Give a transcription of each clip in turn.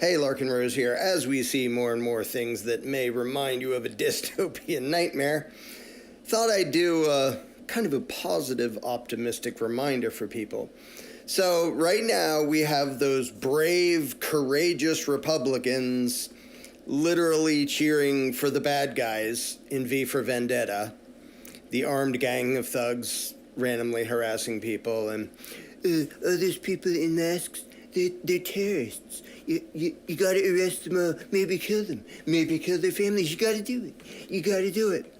Hey, Larken Rose here. As we see more and more things that may remind you of a dystopian nightmare, thought I'd do kind of a positive, optimistic reminder for people. So right now we have those brave, courageous Republicans literally cheering for the bad guys in V for Vendetta, the armed gang of thugs randomly harassing people, and all those people in masks, they're terrorists. You gotta arrest them all, maybe kill them, maybe kill their families. You gotta do it. You gotta do it.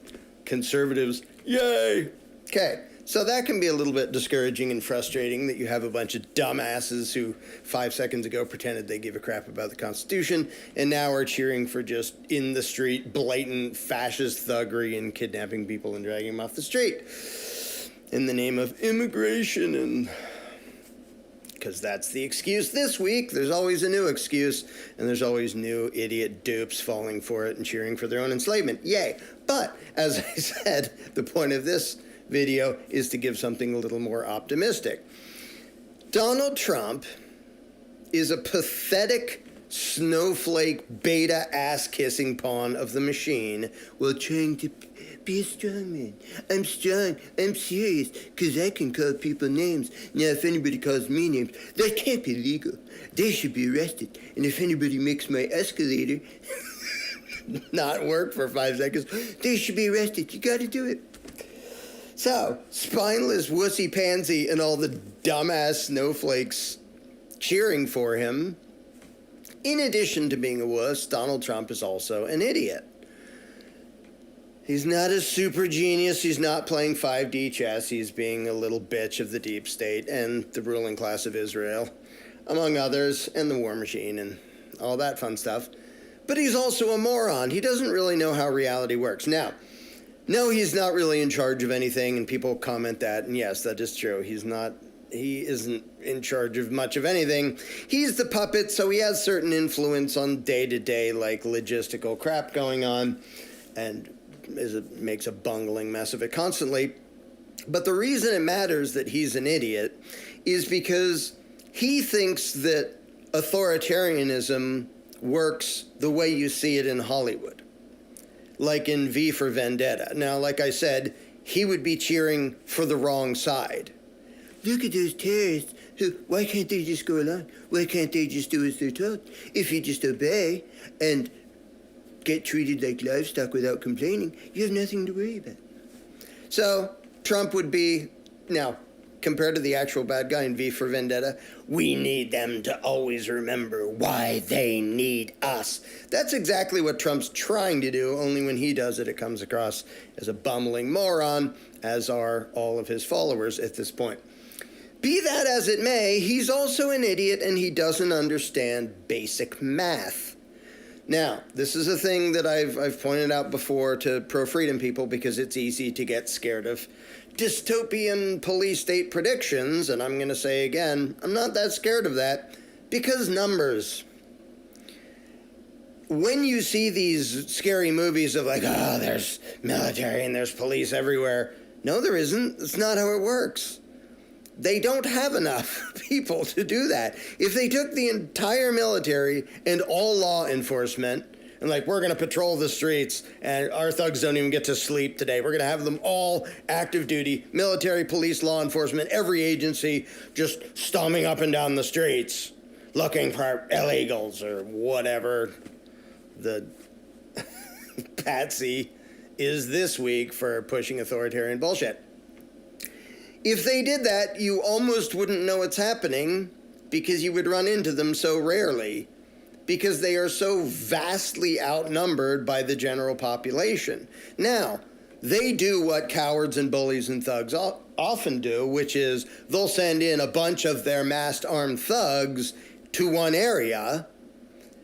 Conservatives, yay! Okay, so that can be a little bit discouraging and frustrating that you have a bunch of dumbasses who 5 seconds ago pretended they give a crap about the Constitution and now are cheering for just in the street blatant fascist thuggery and kidnapping people and dragging them off the street in the name of immigration, and because that's the excuse this week. There's always a new excuse, and there's always new idiot dupes falling for it and cheering for their own enslavement. Yay. But, as I said, the point of this video is to give something a little more optimistic. Donald Trump is a pathetic snowflake beta ass-kissing pawn of the machine while trying to be a strong man. I'm strong. I'm serious. Because I can call people names. Now, if anybody calls me names, that can't be legal. They should be arrested. And if anybody makes my escalator not work for 5 seconds, they should be arrested. You gotta do it. So, spineless wussy pansy and all the dumbass snowflakes cheering for him. In addition to being a wuss, Donald Trump is also an idiot. He's not a super genius. He's not playing 5D chess. He's being a little bitch of the deep state and the ruling class of Israel, among others, and the war machine and all that fun stuff. But he's also a moron. He doesn't really know how reality works. Now, no, he's not really in charge of anything, and people comment that, and yes, that is true. He isn't in charge of much of anything. He's the puppet, so he has certain influence on day-to-day, like, logistical crap going on, and makes a bungling mess of it constantly. But the reason it matters that he's an idiot is because he thinks that authoritarianism works the way you see it in Hollywood, like in V for Vendetta. Now, like I said, he would be cheering for the wrong side. Look at those terrorists. Why can't they just go along? Why can't they just do as they're told? If you just obey and get treated like livestock without complaining, you have nothing to worry about. So, Trump would be, now, compared to the actual bad guy in V for Vendetta, we need them to always remember why they need us. That's exactly what Trump's trying to do, only when he does it, it comes across as a bumbling moron, as are all of his followers at this point. Be that as it may, he's also an idiot and he doesn't understand basic math. Now, this is a thing that I've pointed out before to pro-freedom people because it's easy to get scared of dystopian police state predictions, and I'm going to say again, I'm not that scared of that, because numbers. When you see these scary movies of like, oh, there's military and there's police everywhere, no, there isn't. That's not how it works. They don't have enough people to do that. If they took the entire military and all law enforcement and like, we're going to patrol the streets and our thugs don't even get to sleep today. We're going to have them all active duty, military, police, law enforcement, every agency just storming up and down the streets looking for illegals or whatever the patsy is this week for pushing authoritarian bullshit. If they did that, you almost wouldn't know what's happening because you would run into them so rarely because they are so vastly outnumbered by the general population. Now, they do what cowards and bullies and thugs often do, which is they'll send in a bunch of their masked armed thugs to one area,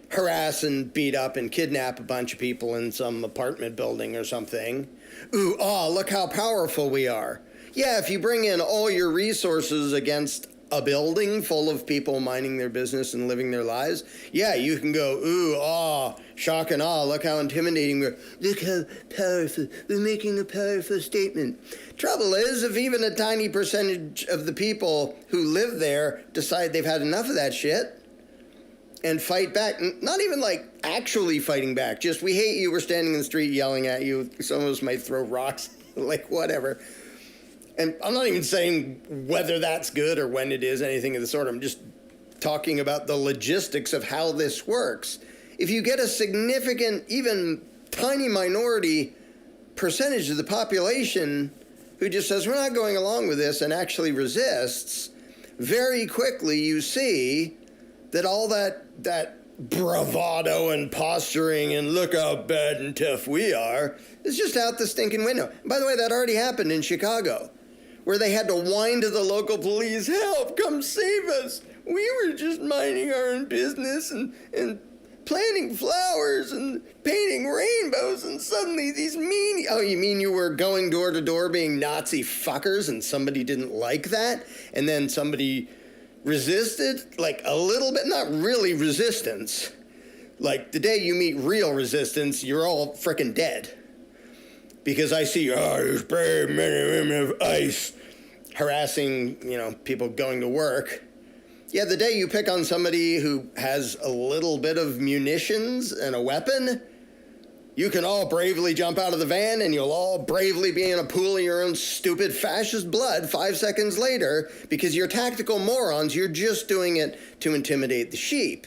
harass and beat up and kidnap a bunch of people in some apartment building or something. Ooh, look how powerful we are. Yeah, if you bring in all your resources against a building full of people minding their business and living their lives, yeah, you can go, ooh, shock and awe, look how intimidating we are. Look how powerful. We're making a powerful statement. Trouble is, if even a tiny percentage of the people who live there decide they've had enough of that shit, and fight back. Not even like actually fighting back. Just, we hate you. We're standing in the street yelling at you. Some of us might throw rocks, like whatever. And I'm not even saying whether that's good or when it is, anything of the sort. I'm just talking about the logistics of how this works. If you get a significant, even tiny minority percentage of the population who just says, we're not going along with this, and actually resists, very quickly you see that all that bravado and posturing and look how bad and tough we are is just out the stinking window. And by the way, that already happened in Chicago, where they had to whine to the local police, help, come save us. We were just minding our own business and planting flowers and painting rainbows, and suddenly these mean... Oh, you mean you were going door to door being Nazi fuckers and somebody didn't like that? And then somebody resisted? Like a little bit? Not really resistance. Like the day you meet real resistance, you're all frickin' dead. Because I see, there's brave men and women of ice harassing, people going to work. Yeah, the day you pick on somebody who has a little bit of munitions and a weapon, you can all bravely jump out of the van and you'll all bravely be in a pool of your own stupid fascist blood 5 seconds later because you're tactical morons. You're just doing it to intimidate the sheep.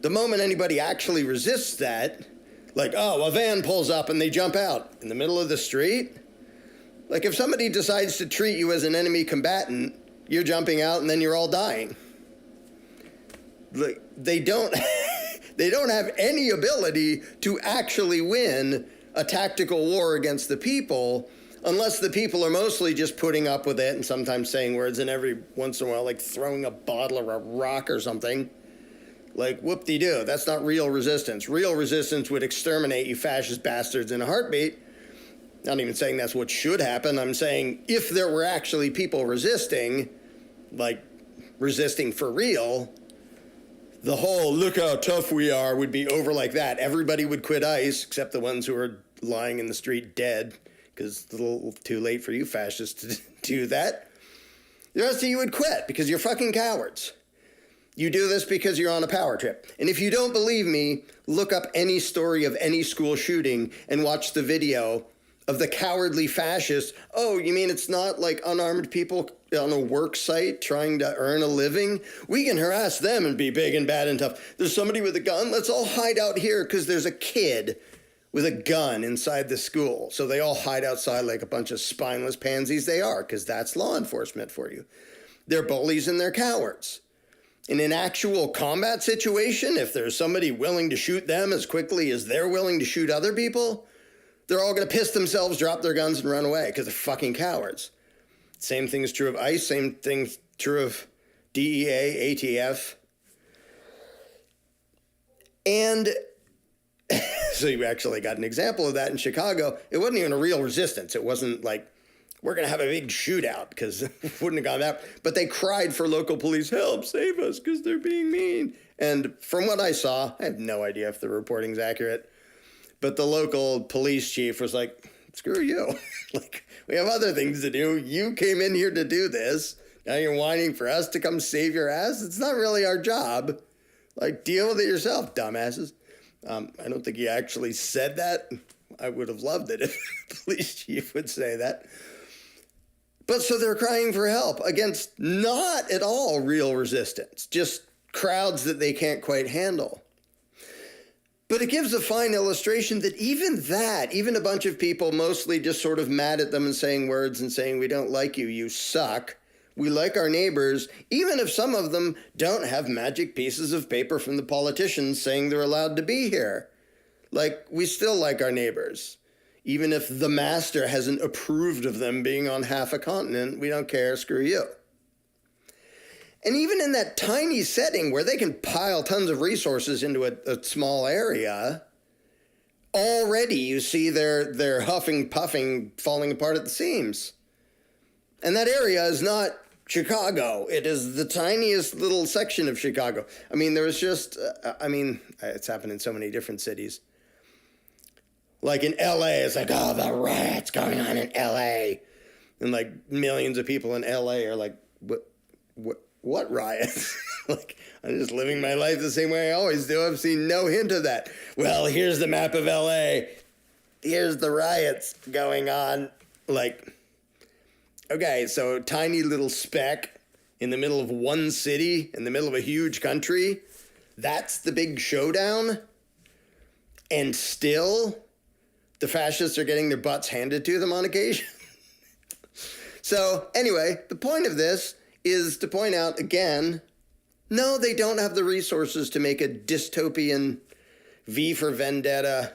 The moment anybody actually resists that, like, a van pulls up and they jump out in the middle of the street. Like if somebody decides to treat you as an enemy combatant, you're jumping out and then you're all dying. Like, they don't have any ability to actually win a tactical war against the people unless the people are mostly just putting up with it and sometimes saying words and every once in a while like throwing a bottle or a rock or something. Like, whoop-de-doo, that's not real resistance. Real resistance would exterminate you fascist bastards in a heartbeat. Not even saying that's what should happen. I'm saying if there were actually people resisting, like resisting for real, the whole look how tough we are would be over like that. Everybody would quit ICE, except the ones who are lying in the street dead, because it's a little too late for you fascists to do that. The rest of you would quit because you're fucking cowards. You do this because you're on a power trip. And if you don't believe me, look up any story of any school shooting and watch the video of the cowardly fascists. Oh, you mean it's not like unarmed people on a work site trying to earn a living? We can harass them and be big and bad and tough. There's somebody with a gun. Let's all hide out here because there's a kid with a gun inside the school. So they all hide outside like a bunch of spineless pansies they are, because that's law enforcement for you. They're bullies and they're cowards. In an actual combat situation, if there's somebody willing to shoot them as quickly as they're willing to shoot other people, they're all going to piss themselves, drop their guns, and run away because they're fucking cowards. Same thing is true of ICE. Same thing true of DEA, ATF. And so you actually got an example of that in Chicago. It wasn't even a real resistance. It wasn't like, we're going to have a big shootout, because it wouldn't have gone that. But they cried for local police, help, save us, because they're being mean. And from what I saw, I have no idea if the reporting's accurate, but the local police chief was like, screw you. Like, we have other things to do. You came in here to do this. Now you're whining for us to come save your ass? It's not really our job. Like, deal with it yourself, dumbasses. I don't think he actually said that. I would have loved it if the police chief would say that. But so they're crying for help against not at all real resistance, just crowds that they can't quite handle. But it gives a fine illustration that even a bunch of people mostly just sort of mad at them and saying words and saying, we don't like you, you suck. We like our neighbors, even if some of them don't have magic pieces of paper from the politicians saying they're allowed to be here. Like, we still like our neighbors. Even if the master hasn't approved of them being on half a continent, we don't care, screw you. And even in that tiny setting where they can pile tons of resources into a small area, already you see their huffing, puffing, falling apart at the seams. And that area is not Chicago. It is the tiniest little section of Chicago. I mean, there was just, it's happened in so many different cities. Like in LA, it's like, oh, the riots going on in LA. And like millions of people in LA are like, what riots? Like, I'm just living my life the same way I always do. I've seen no hint of that. Well, here's the map of LA. Here's the riots going on. Like, okay, so tiny little speck in the middle of one city, in the middle of a huge country. That's the big showdown. And still, the fascists are getting their butts handed to them on occasion. So anyway, the point of this is to point out again, no, they don't have the resources to make a dystopian V for Vendetta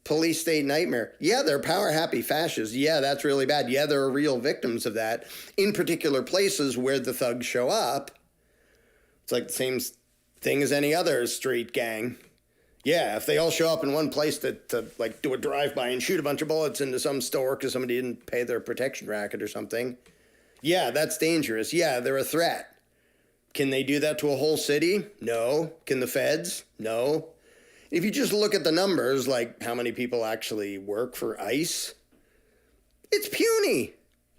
police state nightmare. Yeah, they're power-happy fascists. Yeah, that's really bad. Yeah, there are real victims of that in particular places where the thugs show up. It's like the same thing as any other street gang. Yeah, if they all show up in one place to like do a drive-by and shoot a bunch of bullets into some store because somebody didn't pay their protection racket or something, yeah, that's dangerous. Yeah, they're a threat. Can they do that to a whole city? No. Can the feds? No. If you just look at the numbers, like how many people actually work for ICE, it's puny.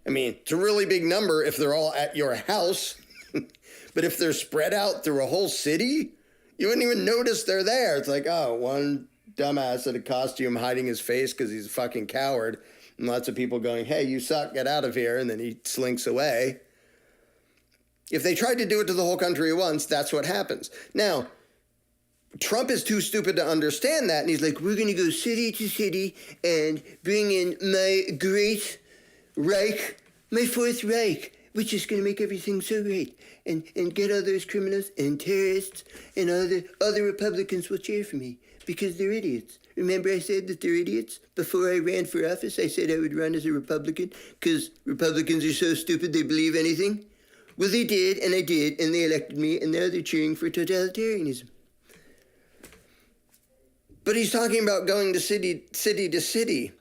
I mean, it's a really big number if they're all at your house. But if they're spread out through a whole city, you wouldn't even notice they're there. It's like, oh, one dumbass in a costume hiding his face because he's a fucking coward. And lots of people going, hey, you suck, get out of here. And then he slinks away. If they tried to do it to the whole country at once, that's what happens. Now, Trump is too stupid to understand that. And he's like, we're going to go city to city and bring in my great Reich, my Fourth Reich, which is going to make everything so great. And get all those criminals and terrorists and other Republicans will cheer for me because they're idiots. Remember I said that they're idiots? Before I ran for office, I said I would run as a Republican because Republicans are so stupid they believe anything. Well, they did, and I did, and they elected me, and now they're cheering for totalitarianism. But he's talking about going to city to city.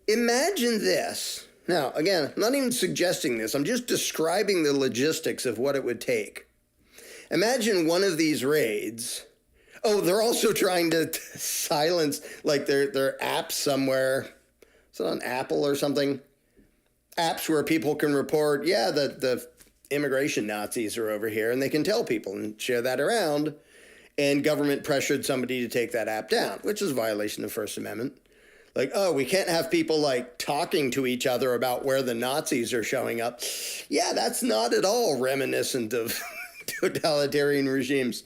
Imagine this. Now, again, I'm not even suggesting this. I'm just describing the logistics of what it would take. Imagine one of these raids. Oh, they're also trying to silence, like, their apps somewhere. Is it on Apple or something? Apps where people can report, yeah, the immigration Nazis are over here, and they can tell people and share that around. And government pressured somebody to take that app down, which is a violation of the First Amendment. Like, oh, we can't have people, like, talking to each other about where the Nazis are showing up. Yeah, that's not at all reminiscent of totalitarian regimes.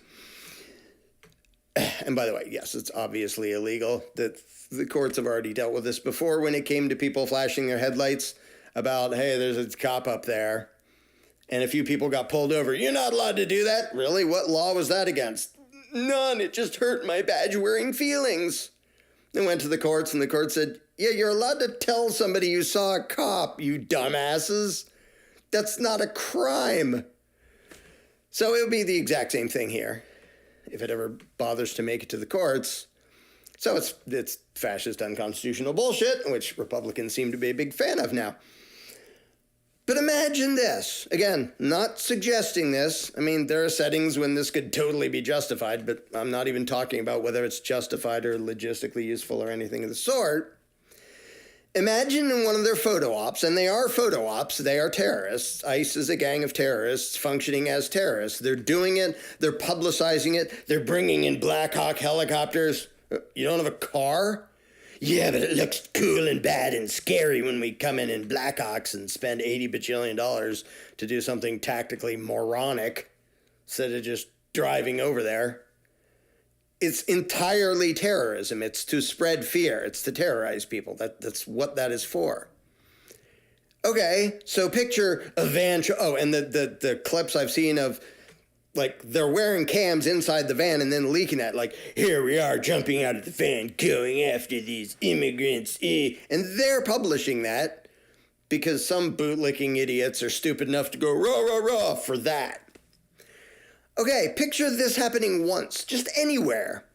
And by the way, yes, it's obviously illegal. The courts have already dealt with this before when it came to people flashing their headlights about, hey, there's a cop up there. And a few people got pulled over. You're not allowed to do that. Really? What law was that against? None. It just hurt my badge-wearing feelings. They went to the courts, and the court said, yeah, you're allowed to tell somebody you saw a cop, you dumbasses. That's not a crime. So it would be the exact same thing here, if it ever bothers to make it to the courts. So it's fascist, unconstitutional bullshit, which Republicans seem to be a big fan of now. But imagine this. Again, not suggesting this. I mean, there are settings when this could totally be justified, but I'm not even talking about whether it's justified or logistically useful or anything of the sort. Imagine in one of their photo ops, and they are photo ops, they are terrorists. ICE is a gang of terrorists functioning as terrorists. They're doing it, they're publicizing it, they're bringing in Black Hawk helicopters. You don't have a car? Yeah, but it looks cool and bad and scary when we come in Blackhawks and spend $80 bajillion to do something tactically moronic instead of just driving over there. It's entirely terrorism. It's to spread fear. It's to terrorize people. That's what that is for. Okay, so picture a van. And the clips I've seen of, like, they're wearing cams inside the van and then leaking that, like, here we are jumping out of the van, going after these immigrants. And they're publishing that because some bootlicking idiots are stupid enough to go rah, rah, rah for that. Okay, picture this happening once, just anywhere.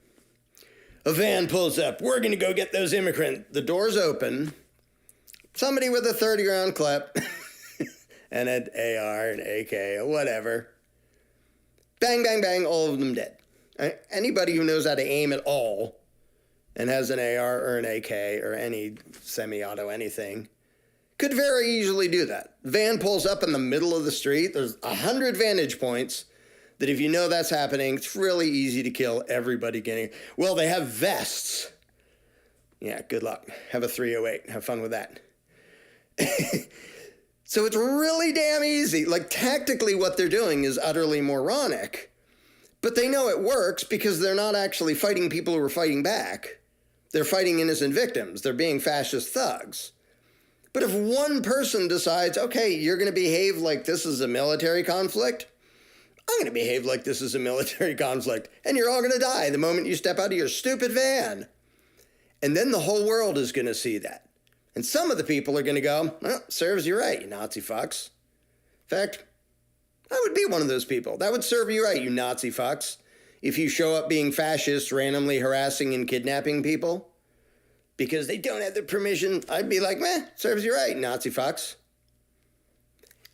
A van pulls up. We're going to go get those immigrants. The doors open. Somebody with a 30-round clip and an AR, an AK, or whatever. Bang, bang, bang, all of them dead. Anybody who knows how to aim at all and has an AR or an AK or any semi-auto anything could very easily do that. Van pulls up in the middle of the street. There's 100 vantage points. that if you know that's happening, it's really easy to kill everybody getting it. Well, they have vests. Yeah, good luck. Have a 308. Have fun with that. So it's really damn easy. Like, tactically, what they're doing is utterly moronic. But they know it works because they're not actually fighting people who are fighting back. They're fighting innocent victims. They're being fascist thugs. But if one person decides, okay, you're going to behave like this is a military conflict, I'm going to behave like this is a military conflict, and you're all going to die the moment you step out of your stupid van. And then the whole world is going to see that. And some of the people are going to go, well, serves you right, you Nazi fucks. In fact, I would be one of those people. That would serve you right, you Nazi fucks. If you show up being fascist, randomly harassing and kidnapping people because they don't have the permission, I'd be like, meh, serves you right, Nazi fucks.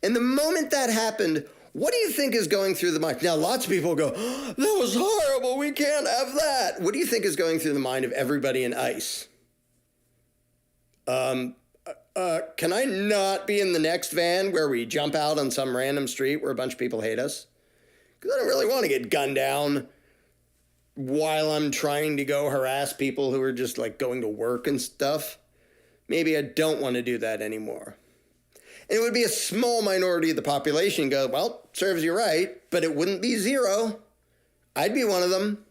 And the moment that happened, what do you think is going through the mind? Now, lots of people go, oh, that was horrible, we can't have that. What do you think is going through the mind of everybody in ICE? Can I not be in the next van where we jump out on some random street where a bunch of people hate us? Because I don't really want to get gunned down while I'm trying to go harass people who are just like going to work and stuff. Maybe I don't want to do that anymore. And it would be a small minority of the population go, well, serves you right, but it wouldn't be zero. I'd be one of them.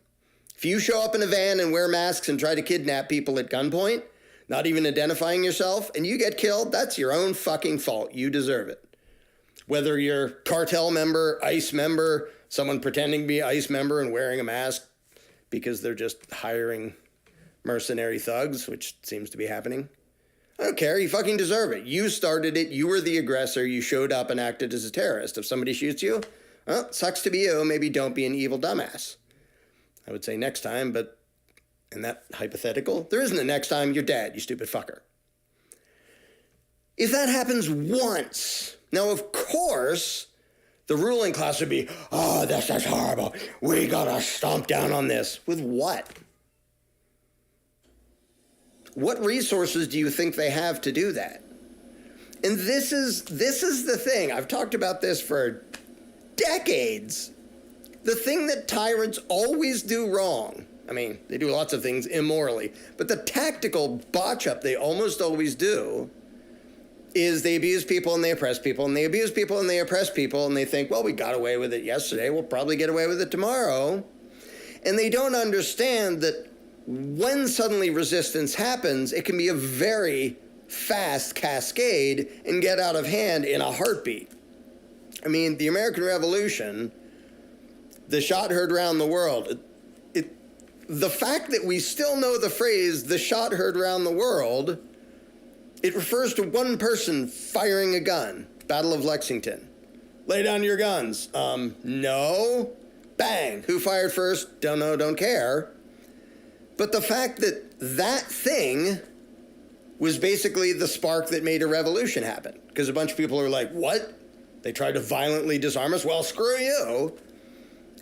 If you show up in a van and wear masks and try to kidnap people at gunpoint, not even identifying yourself, and you get killed, that's your own fucking fault. You deserve it. Whether you're cartel member, ICE member, someone pretending to be ICE member and wearing a mask because they're just hiring mercenary thugs, which seems to be happening. I don't care. You fucking deserve it. You started it. You were the aggressor. You showed up and acted as a terrorist. If somebody shoots you, well, sucks to be you. Maybe don't be an evil dumbass. I would say next time, but in that hypothetical, there isn't a next time. You're dead, you stupid fucker. If that happens once, now, of course, the ruling class would be, oh, this is horrible. We gotta stomp down on this. With what? What resources do you think they have to do that? And this is the thing. I've talked about this for decades. The thing that tyrants always do wrong, I mean, they do lots of things immorally, but the tactical botch-up they almost always do is they abuse people and they oppress people, and they abuse people and they oppress people, and they think, well, we got away with it yesterday, we'll probably get away with it tomorrow. And they don't understand that when suddenly resistance happens, it can be a very fast cascade and get out of hand in a heartbeat. I mean, the American Revolution, the shot heard around the world, the fact that we still know the phrase, the shot heard around the world, it refers to one person firing a gun. Battle of Lexington. Lay down your guns. No. Bang. Who fired first? Don't know, don't care. But the fact that that thing was basically the spark that made a revolution happen. Because a bunch of people are like, what? They tried to violently disarm us? Well, screw you.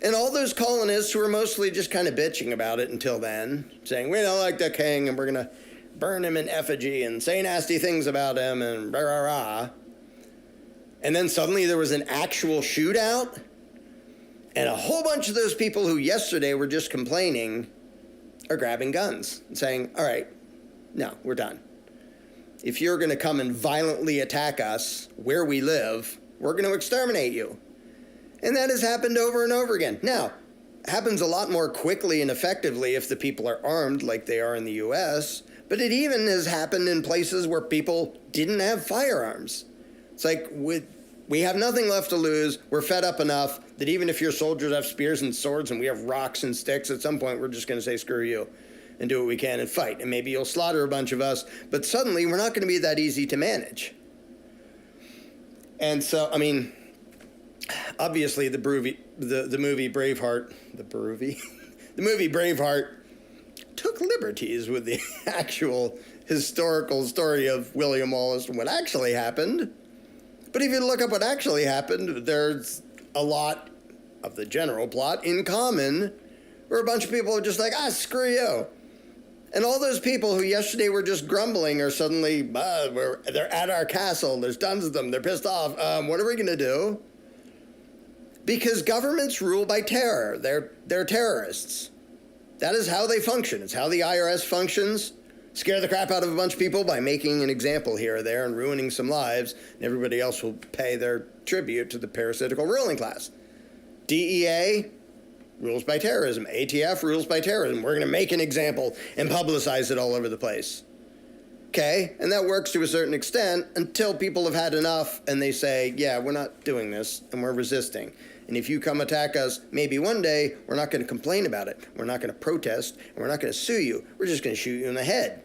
And all those colonists who were mostly just kind of bitching about it until then, saying, we don't like the king and we're going to burn him in effigy and say nasty things about him and rah, rah, rah. And then suddenly there was an actual shootout. And a whole bunch of those people who yesterday were just complaining are grabbing guns and saying, all right, no, we're done. If you're going to come and violently attack us where we live, we're going to exterminate you. And that has happened over and over again. Now, it happens a lot more quickly and effectively if the people are armed like they are in the U.S., but it even has happened in places where people didn't have firearms. It's like, we have nothing left to lose. We're fed up enough that even if your soldiers have spears and swords and we have rocks and sticks, at some point we're just going to say, screw you, and do what we can and fight. And maybe you'll slaughter a bunch of us, but suddenly we're not going to be that easy to manage. And so, I mean, obviously the movie Braveheart, the movie Braveheart took liberties with the actual historical story of William Wallace and what actually happened. But if you look up what actually happened, there's a lot of the general plot in common, where a bunch of people are just like, screw you. And all those people who yesterday were just grumbling are suddenly, they're at our castle, there's tons of them, they're pissed off, what are we going to do? Because governments rule by terror. They're terrorists. That is how they function. It's how the IRS functions. Scare the crap out of a bunch of people by making an example here or there and ruining some lives, and everybody else will pay their tribute to the parasitical ruling class. DEA rules by terrorism. ATF rules by terrorism. We're going to make an example and publicize it all over the place. Okay? And that works to a certain extent until people have had enough and they say, yeah, we're not doing this and we're resisting. And if you come attack us, maybe one day, we're not going to complain about it. We're not going to protest, and we're not going to sue you. We're just going to shoot you in the head.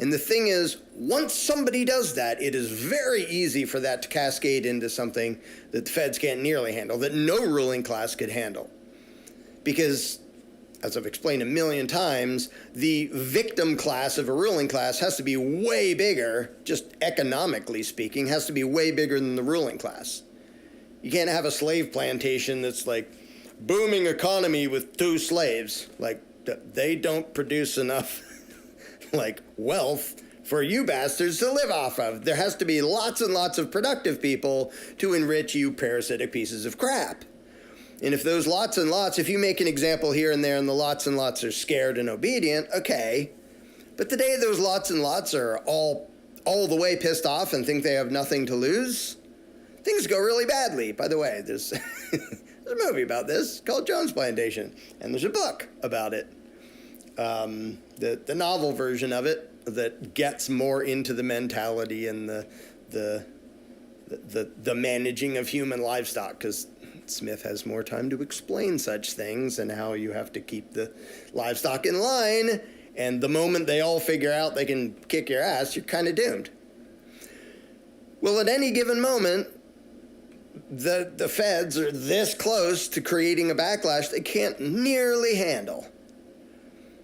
And the thing is, once somebody does that, it is very easy for that to cascade into something that the feds can't nearly handle, that no ruling class could handle. Because, as I've explained a million times, the victim class of a ruling class has to be way bigger, just economically speaking, has to be way bigger than the ruling class. You can't have a slave plantation that's like booming economy with 2 slaves. Like, they don't produce enough like wealth for you bastards to live off of. There has to be lots and lots of productive people to enrich you parasitic pieces of crap. And if those lots and lots, if you make an example here and there and the lots and lots are scared and obedient, okay. But the day those lots and lots are all the way pissed off and think they have nothing to lose, things go really badly. By the way, there's a movie about this called Jones Plantation, and there's a book about it. The novel version of it that gets more into the mentality and the managing of human livestock, because Smith has more time to explain such things and how you have to keep the livestock in line, and the moment they all figure out they can kick your ass, you're kind of doomed. Well, at any given moment, the feds are this close to creating a backlash they can't nearly handle.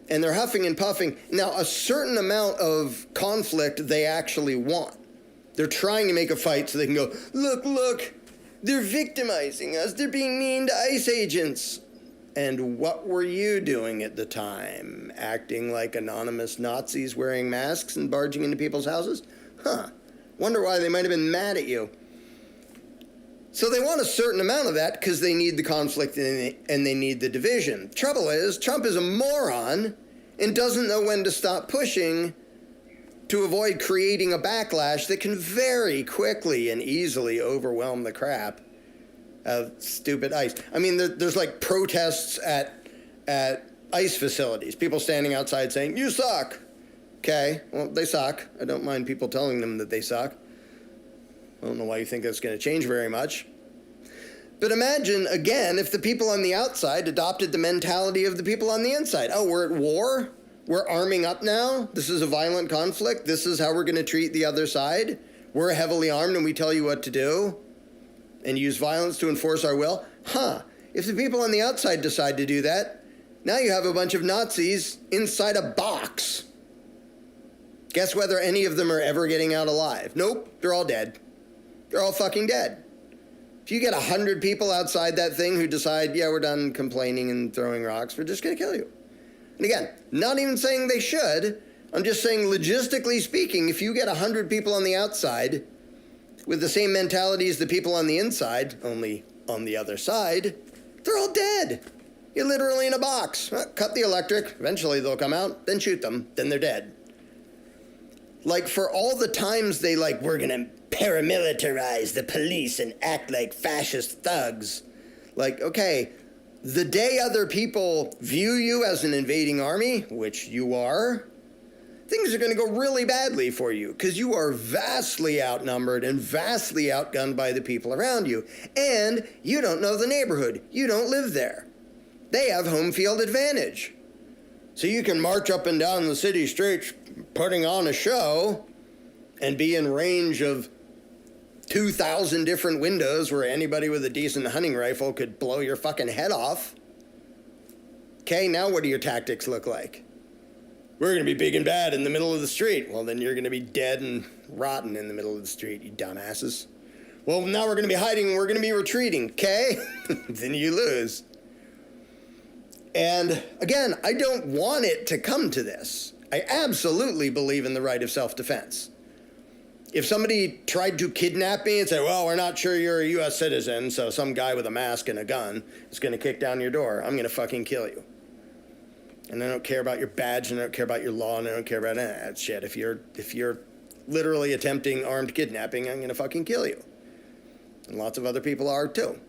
And they're huffing and puffing. Now, a certain amount of conflict they actually want. They're trying to make a fight so they can go, look, they're victimizing us. They're being mean to ICE agents. And what were you doing at the time? Acting like anonymous Nazis wearing masks and barging into people's houses? Wonder why they might have been mad at you. So they want a certain amount of that because they need the conflict and they need the division. Trouble is, Trump is a moron and doesn't know when to stop pushing to avoid creating a backlash that can very quickly and easily overwhelm the crap of stupid ICE. I mean, there's like protests at ICE facilities. People standing outside saying, you suck. Okay, well, they suck. I don't mind people telling them that they suck. I don't know why you think that's going to change very much. But imagine, again, if the people on the outside adopted the mentality of the people on the inside. Oh, we're at war? We're arming up now? This is a violent conflict? This is how we're going to treat the other side? We're heavily armed and we tell you what to do? And use violence to enforce our will? If the people on the outside decide to do that, now you have a bunch of Nazis inside a box. Guess whether any of them are ever getting out alive? Nope, they're all dead. They're all fucking dead. If you get 100 people outside that thing who decide, yeah, we're done complaining and throwing rocks, we're just going to kill you. And again, not even saying they should. I'm just saying, logistically speaking, if you get 100 people on the outside with the same mentality as the people on the inside, only on the other side, they're all dead. You're literally in a box. Cut the electric. Eventually they'll come out. Then shoot them. Then they're dead. Like, for all the times they we're going to paramilitarize the police and act like fascist thugs. Like, okay, the day other people view you as an invading army, which you are, things are going to go really badly for you because you are vastly outnumbered and vastly outgunned by the people around you. And you don't know the neighborhood. You don't live there. They have home field advantage. So you can march up and down the city streets putting on a show and be in range of 2,000 different windows where anybody with a decent hunting rifle could blow your fucking head off. Okay, now what do your tactics look like? We're going to be big and bad in the middle of the street. Well, then you're going to be dead and rotten in the middle of the street, you dumbasses. Well, now we're going to be hiding and we're going to be retreating, okay? Then you lose. And again, I don't want it to come to this. I absolutely believe in the right of self-defense. If somebody tried to kidnap me and say, well, we're not sure you're a U.S. citizen, so some guy with a mask and a gun is going to kick down your door, I'm going to fucking kill you. And I don't care about your badge, and I don't care about your law, and I don't care about any of that shit. If you're literally attempting armed kidnapping, I'm going to fucking kill you. And lots of other people are too.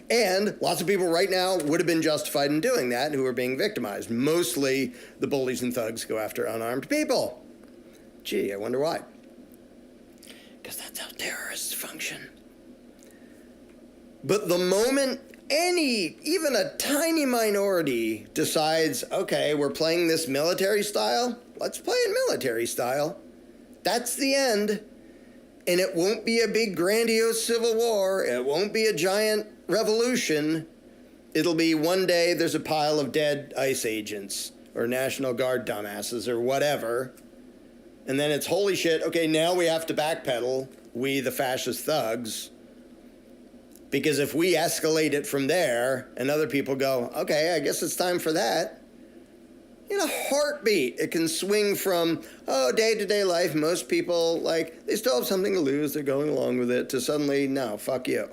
And lots of people right now would have been justified in doing that who are being victimized. Mostly the bullies and thugs go after unarmed people. Gee, I wonder why. Because that's how terrorists function. But the moment even a tiny minority decides, okay, we're playing this military style, let's play it military style. That's the end. And it won't be a big grandiose civil war. It won't be a giant revolution. It'll be one day there's a pile of dead ICE agents or National Guard dumbasses or whatever. And then it's holy shit, okay, now we have to backpedal, we the fascist thugs. Because if we escalate it from there and other people go, okay, I guess it's time for that. In a heartbeat, it can swing from, day-to-day life, most people, they still have something to lose, they're going along with it, to suddenly, no, fuck you.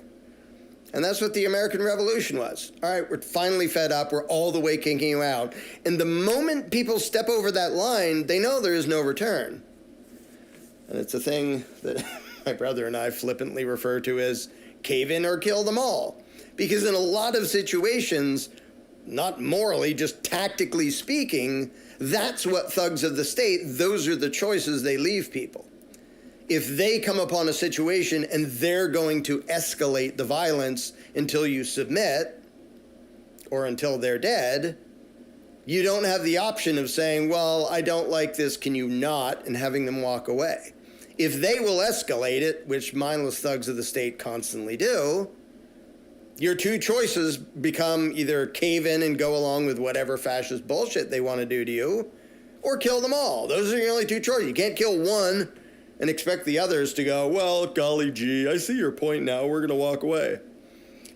And that's what the American Revolution was. All right, we're finally fed up, we're all the way kicking you out. And the moment people step over that line, they know there is no return. And it's a thing that my brother and I flippantly refer to as cave in or kill them all. Because in a lot of situations, not morally, just tactically speaking, that's what thugs of the state, those are the choices they leave people. If they come upon a situation and they're going to escalate the violence until you submit, or until they're dead, you don't have the option of saying, well, I don't like this, can you not, and having them walk away. If they will escalate it, which mindless thugs of the state constantly do, your two choices become either cave in and go along with whatever fascist bullshit they want to do to you, or kill them all. Those are your only two choices. You can't kill one and expect the others to go, well, golly gee, I see your point now, we're going to walk away.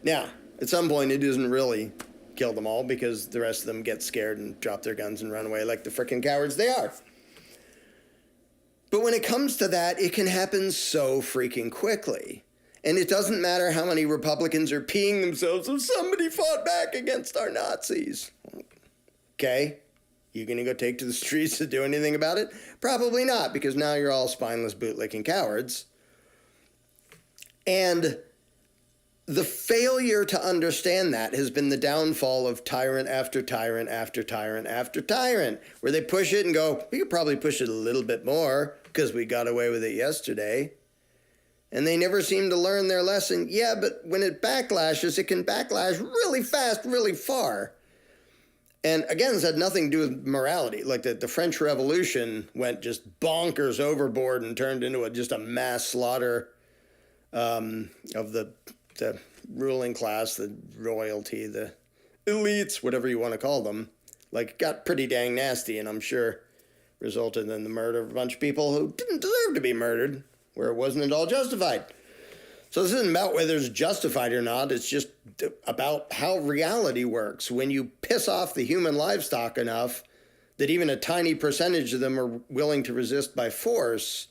Now, at some point, it doesn't really kill them all because the rest of them get scared and drop their guns and run away like the frickin' cowards they are. But when it comes to that, it can happen so freaking quickly. And it doesn't matter how many Republicans are peeing themselves if somebody fought back against our Nazis. Okay, you gonna go take to the streets to do anything about it? Probably not, because now you're all spineless bootlicking cowards. And the failure to understand that has been the downfall of tyrant after tyrant after tyrant after tyrant, where they push it and go, we could probably push it a little bit more because we got away with it yesterday. And they never seem to learn their lesson. Yeah, but when it backlashes, it can backlash really fast, really far. And again, this had nothing to do with morality. Like the French Revolution went just bonkers overboard and turned into just a mass slaughter of the ruling class, the royalty, the elites, whatever you want to call them. Like, it got pretty dang nasty, and I'm sure resulted in the murder of a bunch of people who didn't deserve to be murdered, where it wasn't at all justified. So this isn't about whether it's justified or not. It's just about how reality works. When you piss off the human livestock enough that even a tiny percentage of them are willing to resist by force,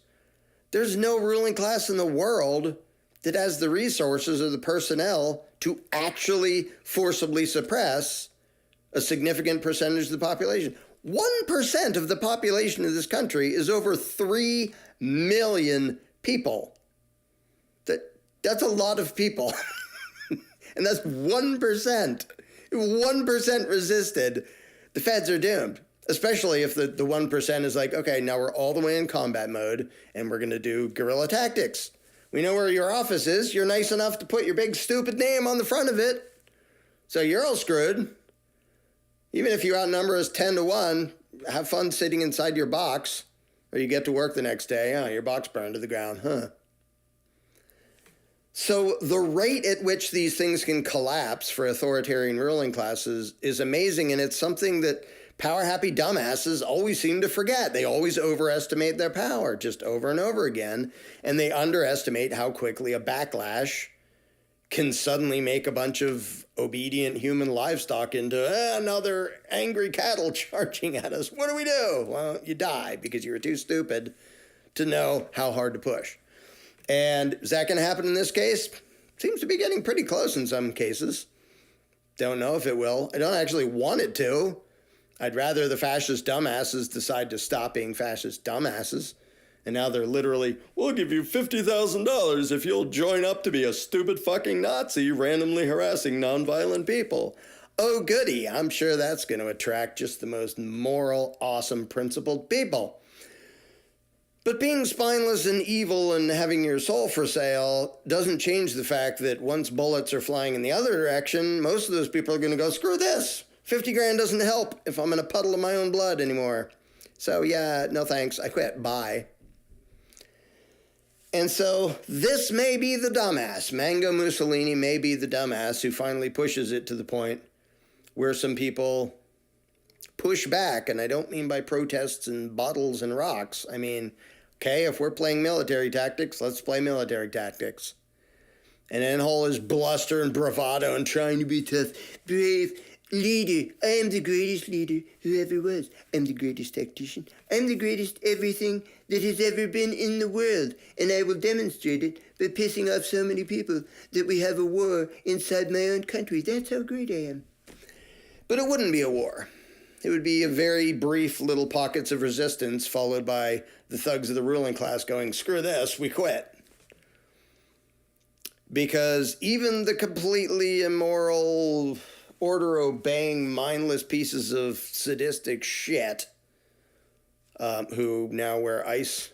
there's no ruling class in the world that has the resources or the personnel to actually forcibly suppress a significant percentage of the population. 1% of the population of this country is over 3 million people. That's a lot of people. And that's 1%. If 1% resisted, the feds are doomed. Especially if the 1% is like, okay, now we're all the way in combat mode and we're going to do guerrilla tactics. We know where your office is. You're nice enough to put your big stupid name on the front of it. So you're all screwed. Even if you outnumber us 10-1, have fun sitting inside your box. Or you get to work the next day. Oh, your box burned to the ground, huh? So the rate at which these things can collapse for authoritarian ruling classes is amazing, and it's something that power-happy dumbasses always seem to forget. They always overestimate their power, just over and over again, and they underestimate how quickly a backlash can suddenly make a bunch of obedient human livestock into another angry cattle charging at us. What do we do? Well, you die because you were too stupid to know how hard to push. And is that going to happen in this case? Seems to be getting pretty close in some cases. Don't know if it will. I don't actually want it to. I'd rather the fascist dumbasses decide to stop being fascist dumbasses. And now they're literally, we'll give you $50,000 if you'll join up to be a stupid fucking Nazi randomly harassing nonviolent people. Oh, goody. I'm sure that's going to attract just the most moral, awesome, principled people. But being spineless and evil and having your soul for sale doesn't change the fact that once bullets are flying in the other direction, most of those people are going to go, screw this. 50 grand doesn't help if I'm in a puddle of my own blood anymore. So yeah, no thanks. I quit. Bye. And so this may be the dumbass. Mango Mussolini may be the dumbass who finally pushes it to the point where some people push back. And I don't mean by protests and bottles and rocks. I mean, okay, if we're playing military tactics, let's play military tactics. And then all his bluster and bravado and trying to be tough, brave leader. I am the greatest leader who ever was. I'm the greatest tactician. I'm the greatest everything that has ever been in the world. And I will demonstrate it by pissing off so many people that we have a war inside my own country. That's how great I am. But it wouldn't be a war. It would be a very brief little pockets of resistance followed by the thugs of the ruling class going, screw this, we quit. Because even the completely immoral, order-obeying, mindless pieces of sadistic shit who now wear ICE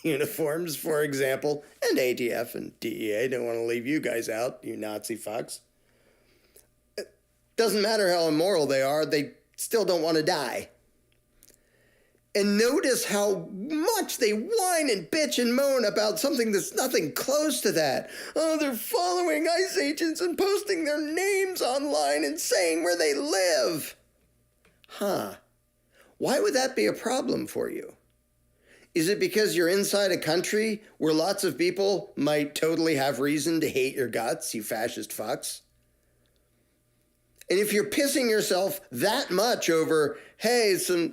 uniforms, for example, and ATF and DEA, don't want to leave you guys out, you Nazi fucks. It doesn't matter how immoral they are, they still don't want to die. And notice how much they whine and bitch and moan about something that's nothing close to that. Oh, they're following ICE agents and posting their names online and saying where they live. Huh. Why would that be a problem for you? Is it because you're inside a country where lots of people might totally have reason to hate your guts, you fascist fucks? And if you're pissing yourself that much over, hey, some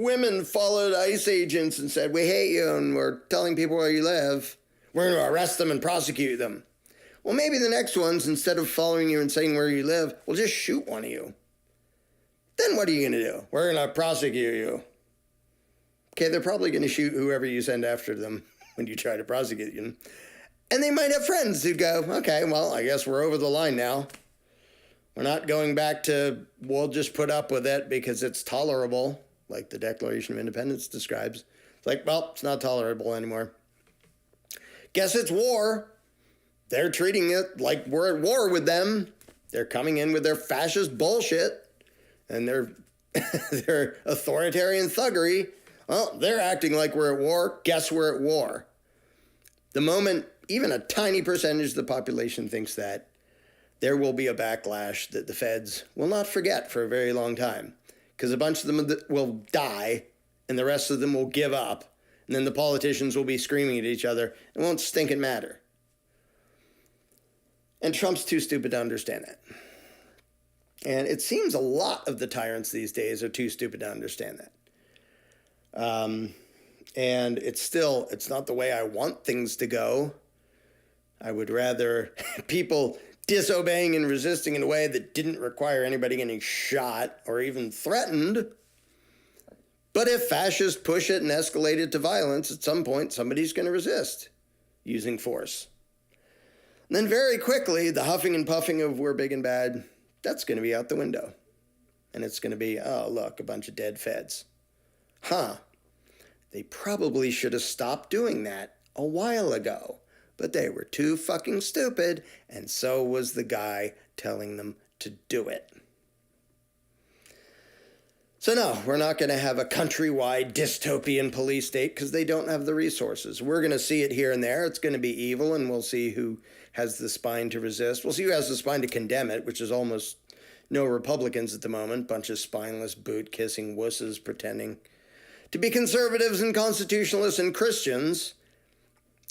women followed ICE agents and said, we hate you and we're telling people where you live, we're going to arrest them and prosecute them. Well, maybe the next ones, instead of following you and saying where you live, will just shoot one of you. Then what are you going to do? We're going to prosecute you. Okay, they're probably going to shoot whoever you send after them when you try to prosecute them. And they might have friends who go, okay, well, I guess we're over the line now. We're not going back to, we'll just put up with it because it's tolerable, like the Declaration of Independence describes. It's like, well, it's not tolerable anymore. Guess it's war. They're treating it like we're at war with them. They're coming in with their fascist bullshit and their authoritarian thuggery. Well, they're acting like we're at war. Guess we're at war. The moment even a tiny percentage of the population thinks that, there will be a backlash that the feds will not forget for a very long time, because a bunch of them will die and the rest of them will give up, and then the politicians will be screaming at each other. It won't stinking matter. And Trump's too stupid to understand that. And it seems a lot of the tyrants these days are too stupid to understand that. And it's not the way I want things to go. I would rather people disobeying and resisting in a way that didn't require anybody getting shot or even threatened. But if fascists push it and escalate it to violence, at some point somebody's going to resist using force. And then very quickly, the huffing and puffing of we're big and bad, that's going to be out the window. And it's going to be, oh, look, a bunch of dead feds. Huh. They probably should have stopped doing that a while ago. But they were too fucking stupid, and so was the guy telling them to do it. So no, we're not going to have a countrywide dystopian police state because they don't have the resources. We're going to see it here and there. It's going to be evil, and we'll see who has the spine to resist. We'll see who has the spine to condemn it, which is almost no Republicans at the moment. Bunch of spineless, boot-kissing wusses pretending to be conservatives and constitutionalists and Christians.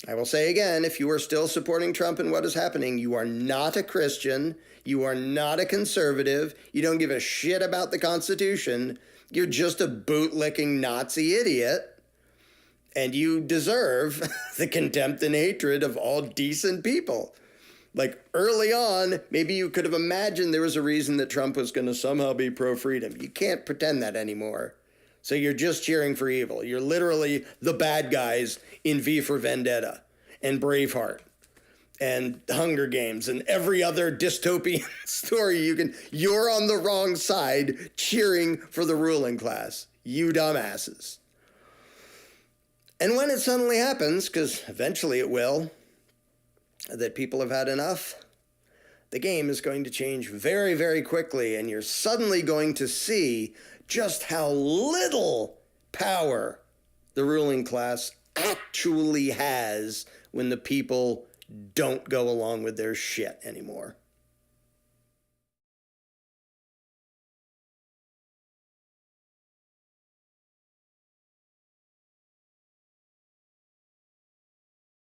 I will say again, if you are still supporting Trump and what is happening, you are not a Christian, you are not a conservative, you don't give a shit about the Constitution, you're just a bootlicking Nazi idiot, And you deserve the contempt and hatred of all decent people. Like early on, maybe you could have imagined there was a reason that Trump was going to somehow be pro-freedom. You can't pretend that anymore. So you're just cheering for evil. You're literally the bad guys in V for Vendetta and Braveheart and Hunger Games and every other dystopian story you're on the wrong side cheering for the ruling class. You dumbasses. And when it suddenly happens, because eventually it will, that people have had enough, the game is going to change very, very quickly, and you're suddenly going to see just how little power the ruling class actually has when the people don't go along with their shit anymore.